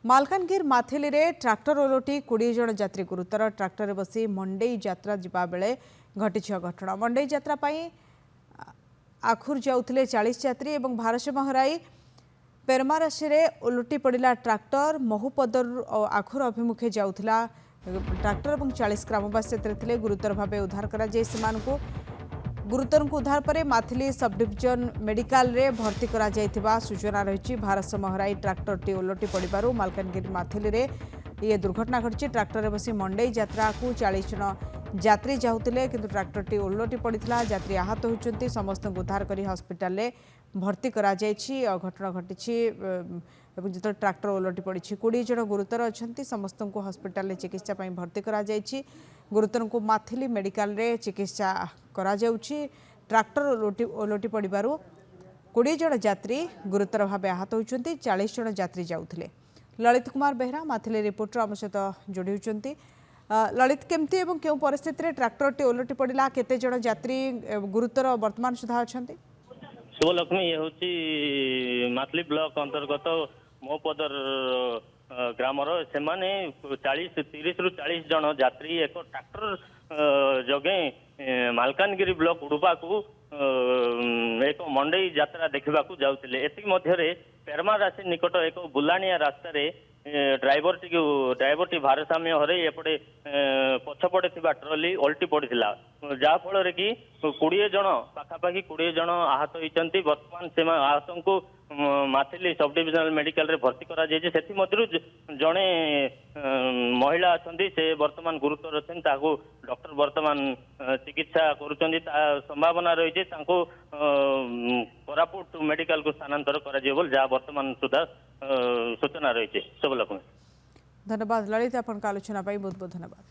मालकानगिर माथिली रे ट्राक्टर ओलटी 20 जन यात्री गुरुतर ट्राक्टर बसी मंडई यात्रा जिबा बेले घटी घटना मंडई यात्रा पाई आखुर जाउथिले 40 यात्री एवं भारसाम्य हराई पेरमाराशी रे ओलटी पड़िला ट्राक्टर महुपदर आखुर अभिमुखे जाउथिला ट्राक्टर एवं 40 ग्रामवासी थे गुरुतर भाव उद्धार करा गुरुतर को उद्धार पर माथिली सब डिविजन मेडिकल रे भर्ती करा जायथिबा सूचना रही भारसाम्य हराई ट्राक्टर टी ओलटी पड़ू मालकानगिरी माथिली रे ये दुर्घटना घटी ट्राक्टर बसी मंडई यात्रा को 40 जन यात्री जाऊले किंतु ट्राक्टर टी ओलटी पड़ता यात्री आहत होती समस्त उद्धार कर हस्पिटाल भर्ती करा घटना घटी जो ट्राक्टर ओलटी पड़ी 20 जन गुरुतर अच्छा समस्त को हस्पिटाल चिकित्सा भर्ती करा गुरुतर को माथिली मेडिकल रे चिकित्सा करा ट्राक्टर ओलटी पड़ू 20 जन यात्री गुरुतर भाव आहत होती 40 जन यात्री जाऊले। ललित कुमार बेहरा माथिली रिपोर्टर आम सहित जोड़ी होती। ललित केमती एवं क्यों परिस्थिति ट्राक्टर टी ओलटी पड़ा केते जन यात्री गुरुतर वर्तमान सुधा अच्छा? शुभलक्ष्मी ये हूँ माथली ब्लॉक अंतर्गत मोपदर ग्रामर से 30 रु 40 जन यात्री एक ट्राक्टर जगे मालकानगिरी ब्लॉक उड़ुबा को एक मंडई यात्रा देखा जाते एति पेरमाराशी निकट एक बुलानिया रास्ता ड्राइवर टी भारसाम्य हर एपटे पछपटे ट्रली ओल्टी पड़ा जहाँफल कि 20 जन पाखापाखि 20 जन आहत होती बर्तमान से आहत को माथिली सब डिविजनल मेडिकल रे भर्ती करा जड़े महिला अच्छा से बर्तमान गुरुतर अच्छे डॉक्टर बर्तमान चिकित्सा करुँच संभावना रही कोरापुट मेडिकल को स्थानांतर कर जहाँ बर्तमान सुधा सूचना रही। शुभलक्ष्मी धन्यवाद ललित आपन आलोचना बहुत बहुत धन्यवाद।